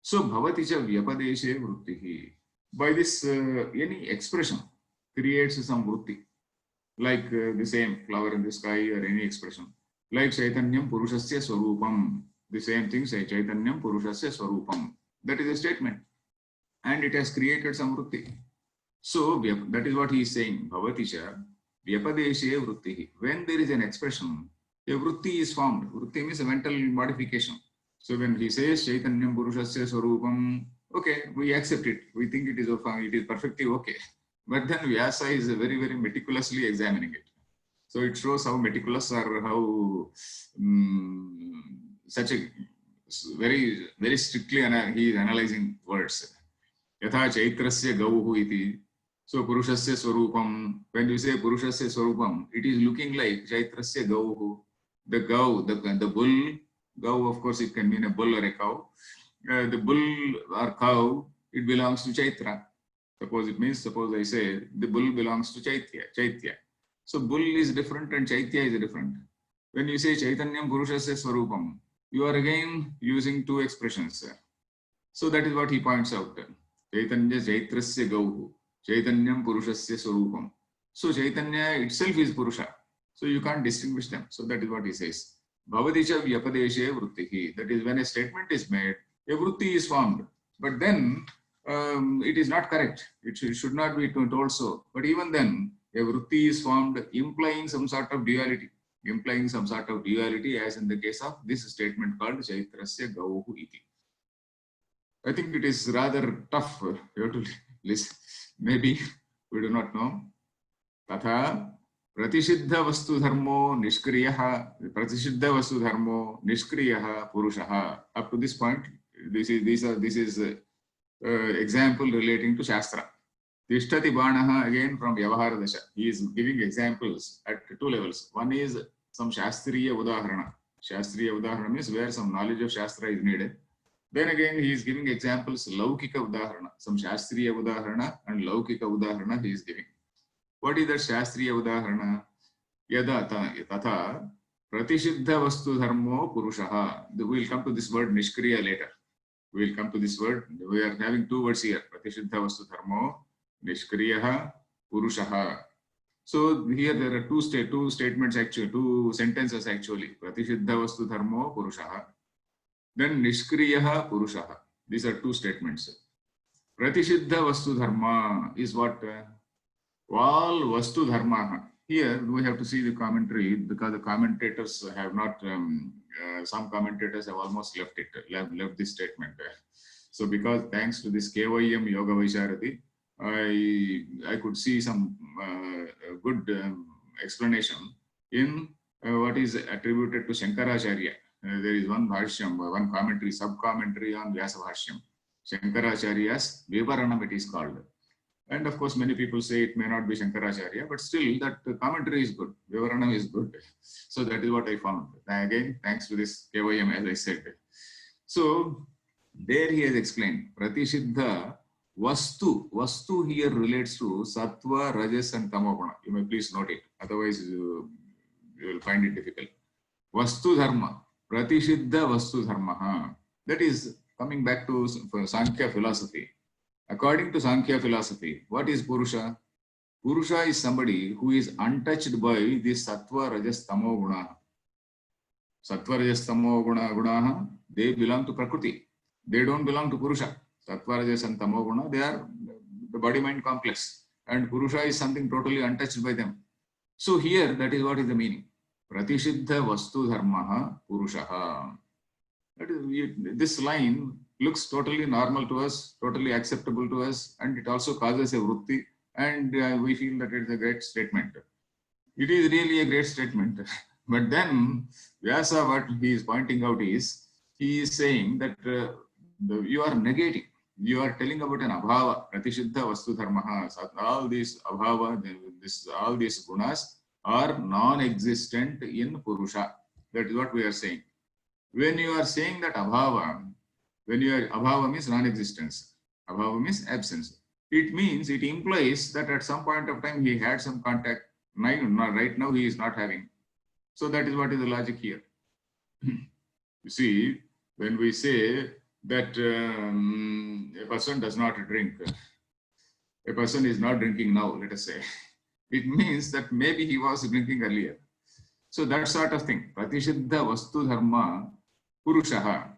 So Bhavati cha Vyapadeshe Vruttihi. By this, any expression creates some Vrutti. Like the same flower in the sky or any expression. Like Chaitanyam Purushasya Swarupam. The same thing, say Chaitanyam Purushasya Swarupam. That is a statement. And it has created some Vrutti. So that is what he is saying. Bhavati cha Vyapadeshe Vruttihi. When there is an expression, a Vrutti is formed. Vrutti means a mental modification. So when he says Chaitanyam Purushasya Swarupam, okay, we accept it. We think it is perfectly okay. But then Vyasa is very, very meticulously examining it. So it shows how meticulous or how such a very, very strictly he is analyzing words. Yatha Chaitrasya Gauhu iti. So Purushasya Swarupam. When you say Purushasya Swarupam, it is looking like Chaitrasya Gauhu. The Gau, the bull. Gau, of course, it can mean a bull or a cow. The bull or cow, it belongs to Chaitra. Suppose I say the bull belongs to Chaitya. So bull is different and Chaitya is different. When you say Chaitanyam Purushasya Swarupam, you are again using two expressions. So that is what he points out. Chaitanya Chaitrasya Gauhu, Chaitanyam Purushasya Swarupam. So Chaitanya itself is Purusha. So you can't distinguish them. So that is what he says. Bhavadicha Vyapadeshe Vruttihi. That is when a statement is made, a Vrutti is formed. But then it is not correct. It should not be told so. But even then, a Vrutti is formed implying some sort of duality. Implying some sort of duality, as in the case of this statement called Chaitrasya Gauhu Iti. I think it is rather tough. You have to listen. Maybe we do not know. Tatha Pratisiddha Vastu Dharmo Nishkriyaha Pratisiddha Vastu Dharmo Nishkriyaha Purushaha. Up to this point, this is example relating to Shastra. Tishtati Banaha, again from Vyavahara Dasha. He is giving examples at two levels. One is some Shastriya Udaharana. Shastriya Udaharana means where some knowledge of Shastra is needed. Then again, he is giving examples, Laukika Udaharana, some Shastriya Udaharana and Laukika Udaharana he is giving. What is that Shastriya Udaharana? Yada Tata Pratisiddha Vastu Dharmo Purushaha. We will come to this word Nishkriya later. We will come to this word. We are having two words here. Pratisiddha Vastu Dharmo Nishkriyaha Purushaha. So here there are two statements actually, two sentences actually. Pratisiddha Vastu Dharmo Purushaha. Then Nishkriyaha Purushaha. These are two statements. Pratisiddha Vastu Dharma is what? All Vastu Dharma. Here we have to see the commentary because the commentators have not, some commentators have almost left this statement. So because thanks to this KYM Yoga Vaisharati, I could see some good explanation in what is attributed to Shankaracharya. There is one bhashyam, one commentary, sub-commentary on Vyasa Bhashyam. Shankaracharya's Vivaranam it is called. And of course, many people say it may not be Shankaracharya, but still that commentary is good. Vivaranam is good. So that is what I found. Again, thanks to this KYM, as I said. So there he has explained, Pratisiddha Vastu. Vastu here relates to Sattva, Rajas and Tamoguna. You may please note it. Otherwise, you will find it difficult. Vastu Dharma. Pratisiddha Vastu Dharma. That is coming back to Sankhya philosophy. According to Sankhya philosophy, what is Purusha? Purusha is somebody who is untouched by the Sattva, Rajas, Tamo Guna. Sattva, Rajas, Tamo Guna, they belong to Prakriti. They don't belong to Purusha. Sattva, Rajas and Tamo Guna, they are the body-mind complex. And Purusha is something totally untouched by them. So here, that is what is the meaning. Pratisiddha Vastu Dharmaha Purushaha. That is, this line looks totally normal to us, totally acceptable to us, and it also causes a vrutti, and we feel that it is a great statement. It is really a great statement. But then, Vyasa, what he is pointing out is, he is saying that you are negating, you are telling about an abhava, Pratisiddha Vastu Dharmaha. All these abhava, all these gunas are non-existent in Purusha. That is what we are saying. When you are saying that abhava, abhava means non-existence, abhava means absence. It means, it implies that at some point of time he had some contact. Right now he is not having. So that is what is the logic here. You see, when we say that a person does not drink, a person is not drinking now, let us say, it means that maybe he was drinking earlier. So that sort of thing. Pratisiddha Vastu Dharma Purushaha.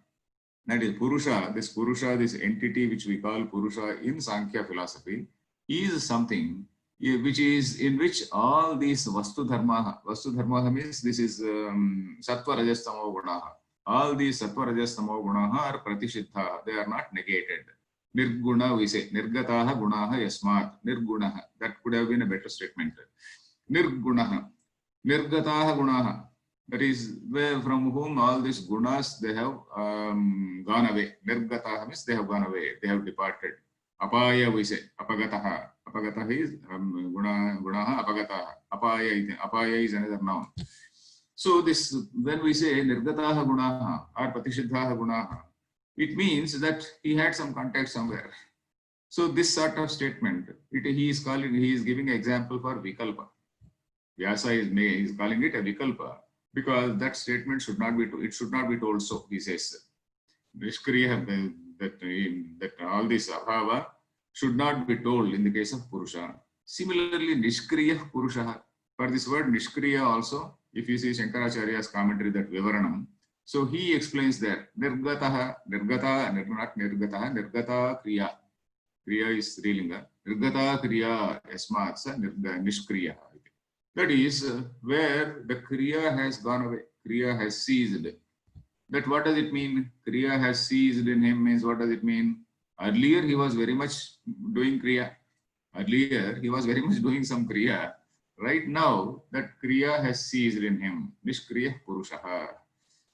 That is Purusha, this entity which we call Purusha in Sankhya philosophy, is something which is in which all these Vastu Dharma means this is Sattva, Rajas, Tamo Gunaha. All these Sattva, Rajas, Tamo Gunaha are Pratisiddha. They are not negated. Nirguna, we say, Nirgataha Gunaha Yasmat, Nirgunaha. That could have been a better statement. Nirgunaha, Nirgataha Gunaha. That is where from whom all these gunas they have gone away. Nirgataha means they have gone away, they have departed. Apaya we say, apagataha. Apagataha is gunaha apagataha. Apaya is another noun. So this, when we say nirgataha gunaha or pratisiddhaha gunaha, it means that he had some contact somewhere. So this sort of statement, he is giving an example for vikalpa. Vyasa is calling it a vikalpa, because that statement should not be told so, he says. Nishkriya, that all this abhava should not be told in the case of Purusha. Similarly, Nishkriya Purusha. For this word Nishkriya also, if you see Shankaracharya's commentary, that Vivaranam, so he explains that Nirgataha, Nirgata, not Nirgataha, Nirgata Kriya. Kriya is Strilinga. Nirgata Kriya Yasmat sa Nishkriya. That is where the Kriya has gone away. Kriya has ceased. That what does it mean? Kriya has ceased in him means what does it mean? Earlier he was very much doing Kriya. Earlier he was very much doing some Kriya. Right now that Kriya has ceased in him. Nishkriya Purushaha.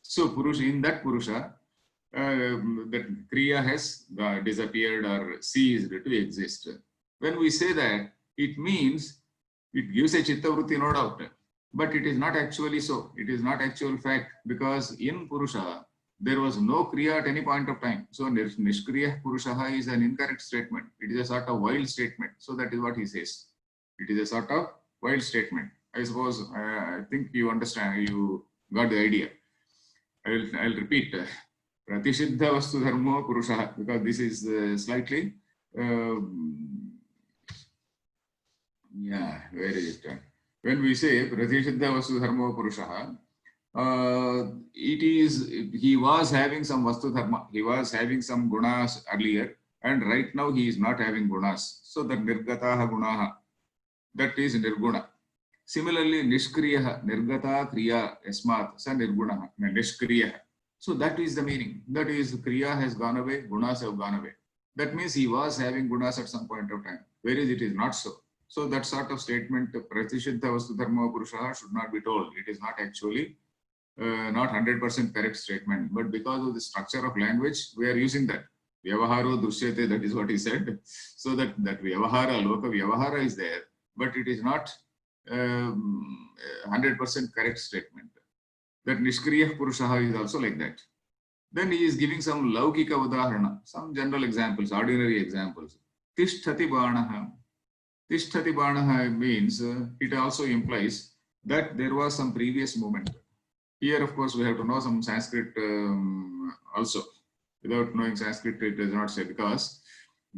So Purusha, in that Purusha, that Kriya has disappeared or ceased to exist. When we say that, it means it gives a Chitta Vritti, no doubt. But it is not actually so. It is not actual fact, because in Purusha, there was no Kriya at any point of time. So Nishkriya Purushaha is an incorrect statement. It is a sort of wild statement. So that is what he says. It is a sort of wild statement. I suppose, I think you understand, you got the idea. I'll repeat. Pratisiddha Vastu Dharmo Purushaha, because this is slightly, where is it? When we say Pratisiddha Vastu Dharmo Purushaha, it is, he was having some Vastu Dharma, he was having some gunas earlier, and right now he is not having gunas. So that Nirgataha Gunaha, that is Nirguna. Similarly, Nishkriyaha, Nirgata Kriya Yasmat sa Nirgunaha, Nishkriyaha. So that is the meaning. That is, Kriya has gone away, gunas have gone away. That means he was having gunas at some point of time, whereas it is not so. So that sort of statement, Pratisiddha Vastu Dharma Purushaha, should not be told. It is not actually not 100% correct statement, but because of the structure of language, we are using that. Vyavaharo Drishyate, that is what he said. So that Vyavahara, Loka Vyavahara is there, but it is not 100% correct statement. That Nishkriya Purushaha is also like that. Then he is giving some Laukika Udaharana, some general examples, ordinary examples. Tishtati Banaha. Tishtati Banaha means, it also implies that there was some previous movement. Here, of course, we have to know some Sanskrit also. Without knowing Sanskrit, it does not say, because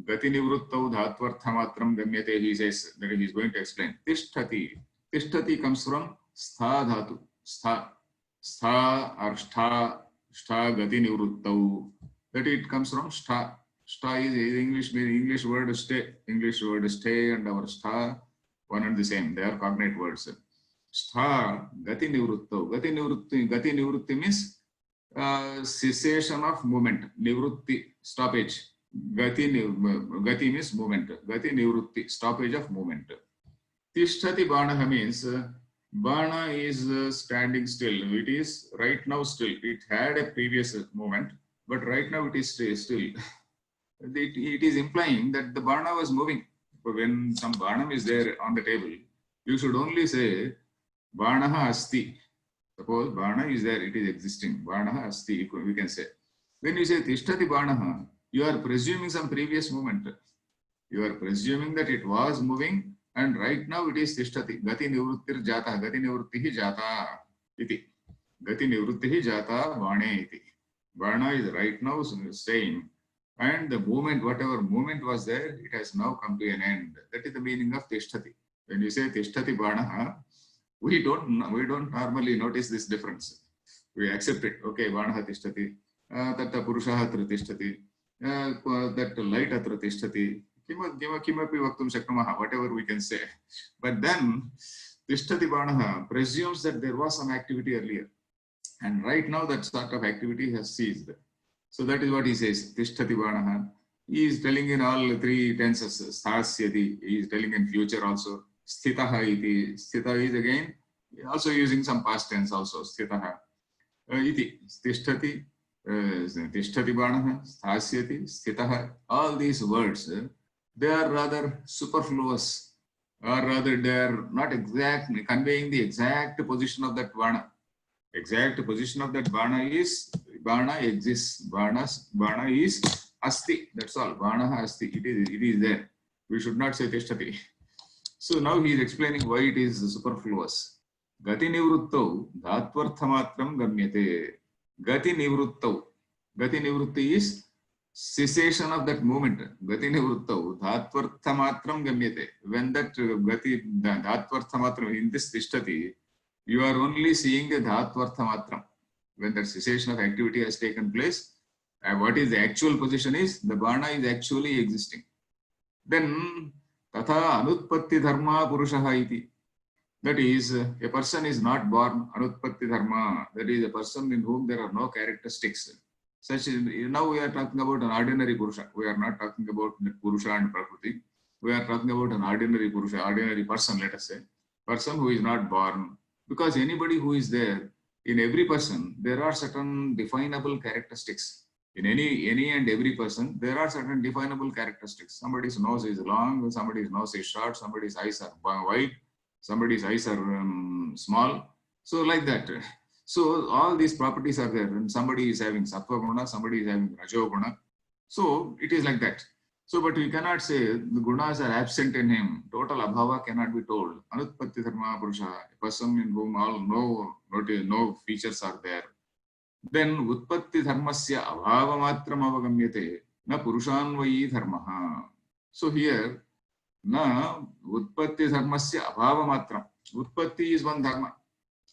Gati Nivruttau Dhatvarthamatram Gamyate, he says, that he is going to explain. Tishtati. Tishtati comes from Stha Dhatu. Stha. Stha or Shtha. Shtha Gati Nivruttau. That it comes from Shtha. Shtha is English word stay. English word stay and our Shtha, one and the same. They are cognate words. Stha Gati Nivruttau. Gati Nivrutti means cessation of movement. Nivrutti, stoppage. Gati means movement. Gati Nivrutti, stoppage of movement. Tishtati Banaha means Bana is standing still. It is right now still. It had a previous movement, but right now it is still. It is implying that the Bana was moving. When some Banam is there on the table, you should only say Banaha Asti. Suppose Bana is there, it is existing. Banaha Asti, we can say. When you say Tishtati Banaha, you are presuming some previous movement. You are presuming that it was moving, and right now it is Tishtati. Gati Nivrittir Jata. Gati Nivrittihi Jata. Iti. Gati Nivrittihi Jata Bane iti. Bana is right now staying. And the movement, whatever movement was there, it has now come to an end. That is the meaning of Tishtati. When you say Tishtati Banaha, we don't normally notice this difference. We accept it. Okay, Banaha Tishtati. Tatta Purushaha Atra Tishtati. That light Atra Tishtati. Kimapi Vaktum Shaknamaha, whatever we can say. But then Tishtati Banaha presumes that there was some activity earlier. And right now that sort of activity has ceased. So that is what he says, Tishtati Banaha. He is telling in all three tenses, Sthasyati. He is telling in future also. Sthitaha iti. Sthita is again also using some past tense also. Sthitaha iti. Tishtati. Tishtati Banaha. Sthasyati. Sthitaha. All these words, they are rather superfluous, or rather they are not exactly conveying the exact position of that Bana. Exact position of that Bana is, Bana exists. Bana is Asti. That's all. Bana Asti. It is there. We should not say Tishtati. So now he is explaining why it is superfluous. Gati Nivruttau Dhatvarthamatram Gamyate. Gati Nivruttau. Gati Nivrutti is cessation of that movement, gati nivruttau, dhatvartha matram gamyate. When that gati, dhatvartha matram, in this tishtati, you are only seeing the dhatvartha matram. When that cessation of activity has taken place, what is the actual position is, the bana is actually existing. Then, tatha anutpatti dharma purushaha iti. That is, a person is not born anutpatti dharma. That is a person in whom there are no characteristics. Such now we are talking about an ordinary purusha. We are not talking about purusha and prakriti. We are talking about an ordinary purusha, ordinary person, let us say. Person who is not born. Because anybody who is there, in every person, there are certain definable characteristics. In any and every person, there are certain definable characteristics. Somebody's nose is long, somebody's nose is short, somebody's eyes are wide, somebody's eyes are small. So like that. So all these properties are there. And somebody is having sattva guna, somebody is having rajo guna. So it is like that. So, but we cannot say the gunas are absent in him. Total abhava cannot be told. Anutpatti dharma purusha, a person in whom all no features are there. Then utpatti dharmasya abhava matram avagamyate na purushanvayi dharmaha. So here, na utpatti dharmasya abhava matram. Utpatti is one dharma.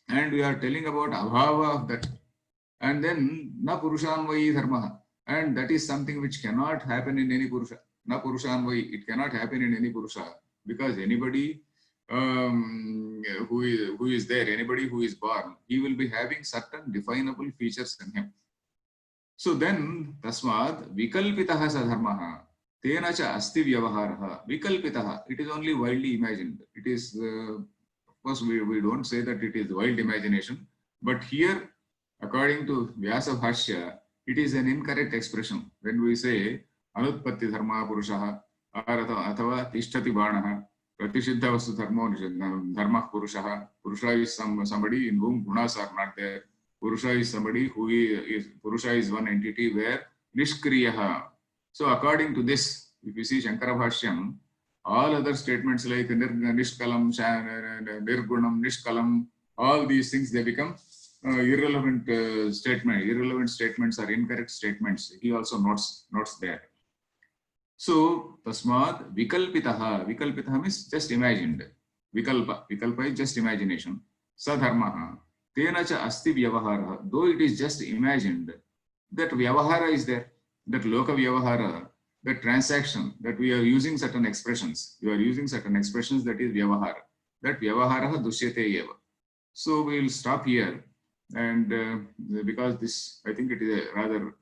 And we are telling about abhava of that. And then na purushanvayi dharmaha. And that is something which cannot happen in any purusha. Na purushanvayi, it cannot happen in any purusha. Because anybody who is there, anybody who is born, he will be having certain definable features in him. So then, tasmad vikalpitaha sadharmaha, tena cha asti vyavaharaha. Vikalpitaha, it is only wildly imagined. It is, of course, we don't say that it is wild imagination, but here, according to Vyasa Bhashya, it is an incorrect expression. When we say anutpatti dharma purushaha, athava tishtati banaha, pratisiddha vastu dharma purushaha. Purusha is somebody in whom gunas are not there. Purusha is somebody who is, Purusha is one entity where nishkriyaha. So according to this, if you see Shankara Bhashyam, all other statements like nishkalam, nirgunam, nishkalam, all these things, they become irrelevant Irrelevant statements are incorrect statements. He also notes there. So, tasmad vikalpitaha. Vikalpitaha means just imagined. Vikalpa is just imagination. Sadharmaha. Tena cha asti vyavahara. Though it is just imagined, that vyavahara is there. That loka vyavahara, that transaction, that we are using certain expressions. You are using certain expressions, that is vyavahara. That vyavahara dushyate eva. So, we will stop here. And because this, I think it is a rather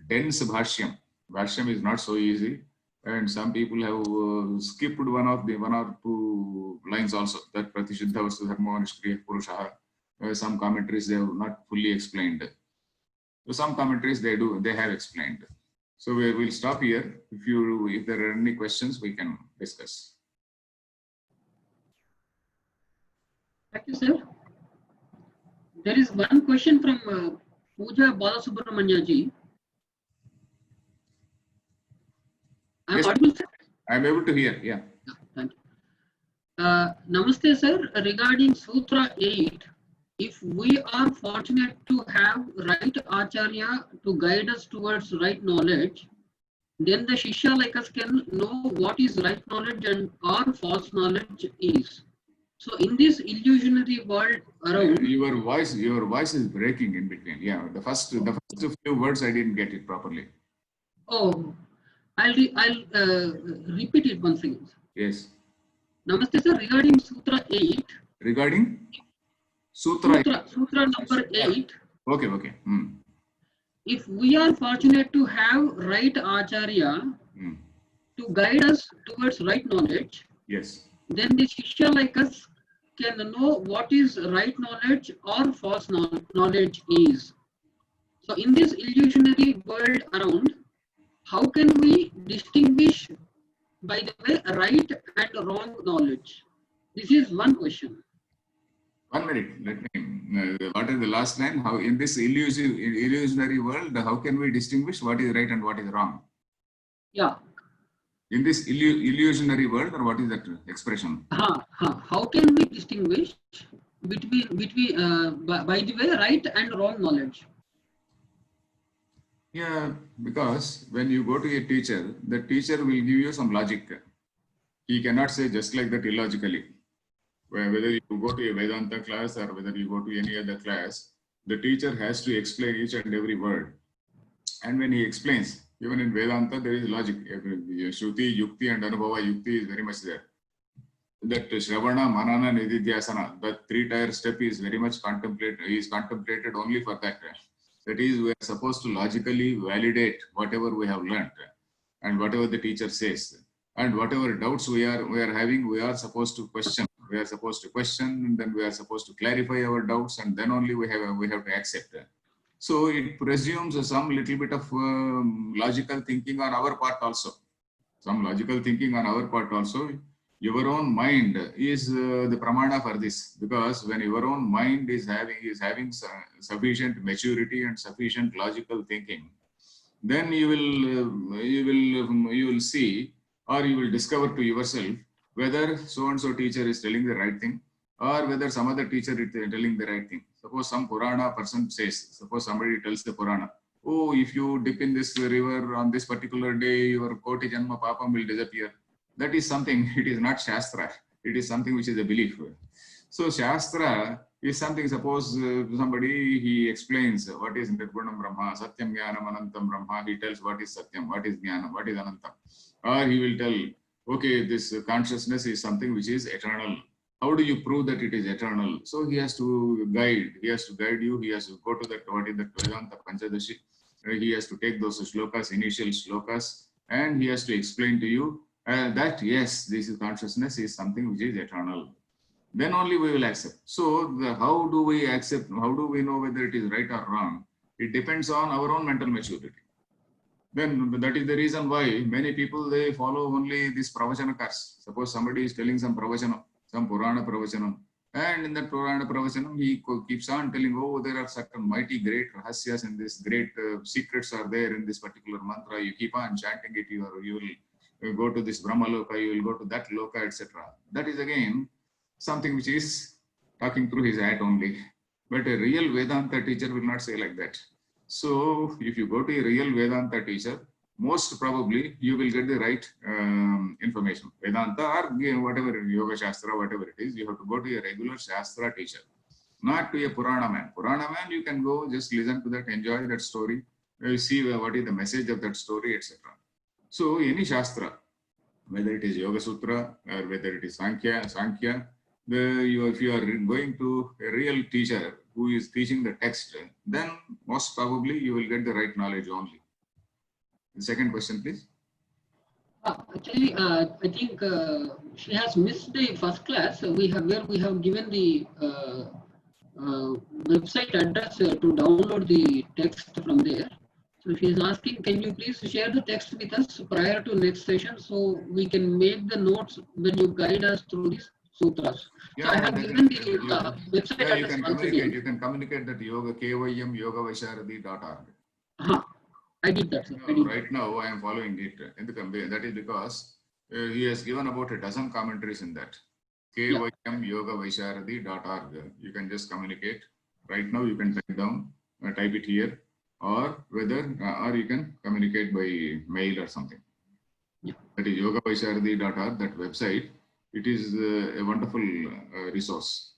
dense bhashyam. Bhashyam is not so easy. And some people have skipped one or two lines also, that pratisiddha vastu dharma nishkriya purushaha. Some commentaries they have not fully explained. So some commentaries they have explained. So we will stop here. If there are any questions, we can discuss. Thank you, sir. There is one question from Pooja Balasubramanya ji. I am Yes, audible, sir? I am able to hear. Yeah. Thank you. Namaste, sir. Regarding Sutra 8, if we are fortunate to have right Acharya to guide us towards right knowledge, then the Shishya like us can know what is right knowledge and or false knowledge is. So in this illusionary world around, your voice is breaking in between. Yeah, the first few words I didn't get it properly. Oh, I'll repeat it once again. Yes. Namaste, sir. Regarding Sutra 8. Regarding Sutra number 8. Okay. If we are fortunate to have right Acharya to guide us towards right knowledge, yes, then the Shishya like us can know what is right knowledge or false knowledge is. So in this illusionary world around, how can we distinguish, by the way, right and wrong knowledge? This is one question. 1 minute. Let me. What is the last line? How in this illusionary world, how can we distinguish what is right and what is wrong? Yeah. In this illusionary world, or what is that expression? How can we distinguish between by the way, right and wrong knowledge? Yeah, because when you go to a teacher, the teacher will give you some logic. He cannot say just like that illogically. Whether you go to a Vedanta class or whether you go to any other class, the teacher has to explain each and every word. And when he explains, even in Vedanta, there is logic. Shruti, Yukti, and Anubhava Yukti is very much there. That Shravana, Manana, Nididhyasana, that three-tier step is very much contemplated only for that. That is, we are supposed to logically validate whatever we have learned and whatever the teacher says. And whatever doubts we are having, we are supposed to question. We are supposed to question, and then we are supposed to clarify our doubts, and then only we have to accept. So it presumes some little bit of logical thinking on our part also. Some logical thinking on our part also. Your own mind is the pramana for this, because when your own mind is having sufficient maturity and sufficient logical thinking, then you will see, or you will discover to yourself whether so and so teacher is telling the right thing, or whether some other teacher is telling the right thing. Suppose some Purana person says, suppose somebody tells the Purana, oh, if you dip in this river on this particular day, your Koti Janma Papam will disappear. That is something, it is not Shastra. It is something which is a belief. So Shastra is something, suppose somebody, he explains what is Nirgunam Brahma, Satyam Jnanam Anantam Brahma, he tells what is Satyam, what is Jnanam, what is Anantam. Or he will tell, okay, this consciousness is something which is eternal. How do you prove that it is eternal? So he has to guide you, he has to go to that, what is that Vedanta Panchadashi, he has to take those shlokas, initial shlokas, and he has to explain to you that yes, this is consciousness is something which is eternal. Then only we will accept. So how do we accept, how do we know whether it is right or wrong? It depends on our own mental maturity. Then that is the reason why many people, they follow only this pravachanakars. Suppose somebody is telling some pravachanam, some Purana pravachanam, and in that Purana pravachanam, he keeps on telling, oh, there are certain mighty great rahasyas and this great secrets are there in this particular mantra. You keep on chanting it, you will go to this Brahma Loka, you will go to that Loka, etc. That is again something which is talking through his hat only. But a real Vedanta teacher will not say like that. So if you go to a real Vedanta teacher, most probably you will get the right information. Vedanta or whatever, Yoga Shastra, whatever it is, you have to go to a regular Shastra teacher, not to a Purana man. Purana man, you can go, just listen to that, enjoy that story, see what is the message of that story, etc. So any Shastra, whether it is Yoga Sutra or whether it is Sankhya, if you are going to a real teacher who is teaching the text, then most probably you will get the right knowledge only. The second question, please. Actually, I think she has missed the first class. We have given the website address to download the text from there. So she is asking, can you please share the text with us prior to next session so we can make the notes when you guide us through these sutras. Yeah, so I have given the website yeah, address once again. You can communicate that yoga, kymyogavisharadi.org. I did that, sir. Right now, I am following it. That is because he has given about a dozen commentaries in that. kymyogavisharadi.org. You can just communicate. Right now, you can type it here, or or you can communicate by mail or something. Yeah. That is yogavisharadi.org, that website. It is a wonderful resource.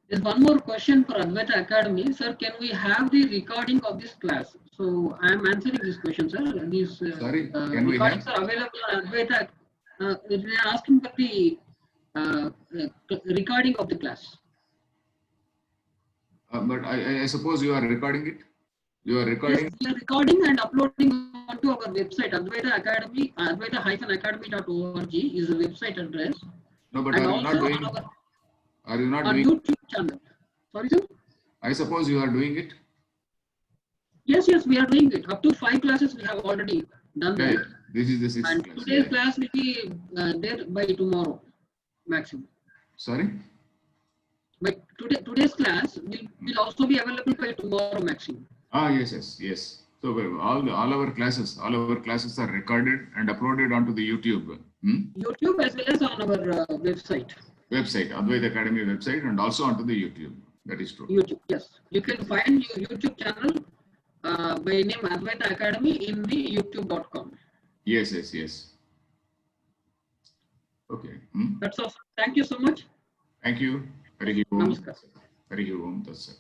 There's one more question for Advaita Academy. Sir, can we have the recording of this class? So I am answering this question, sir. These recordings are available on Advaita. We are asking for the recording of the class. But I suppose you are recording it? You are recording? Yes, we are recording and uploading onto our website, Advaita Academy, advaita-academy.org is the website address. No, but are you not doing it? Are you not doing YouTube channel? Sorry, sir? I suppose you are doing it? Yes, we are doing it. Up to 5 classes we have already done that. This is the 6th and class. Today's class will be there by tomorrow, maximum. Sorry? But today's class will also be available by tomorrow, maximum. Yes. So all our classes are recorded and uploaded onto the YouTube. YouTube as well as on our website. Advaita Academy website, and also onto the YouTube. That is true. YouTube, yes. You can find your YouTube channel, by name Advaita Academy in the youtube.com. Yes, yes, yes. Okay. That's all. Thank you so much. Thank you. Harihi Om. Namaskar. Harihi Om. That's it.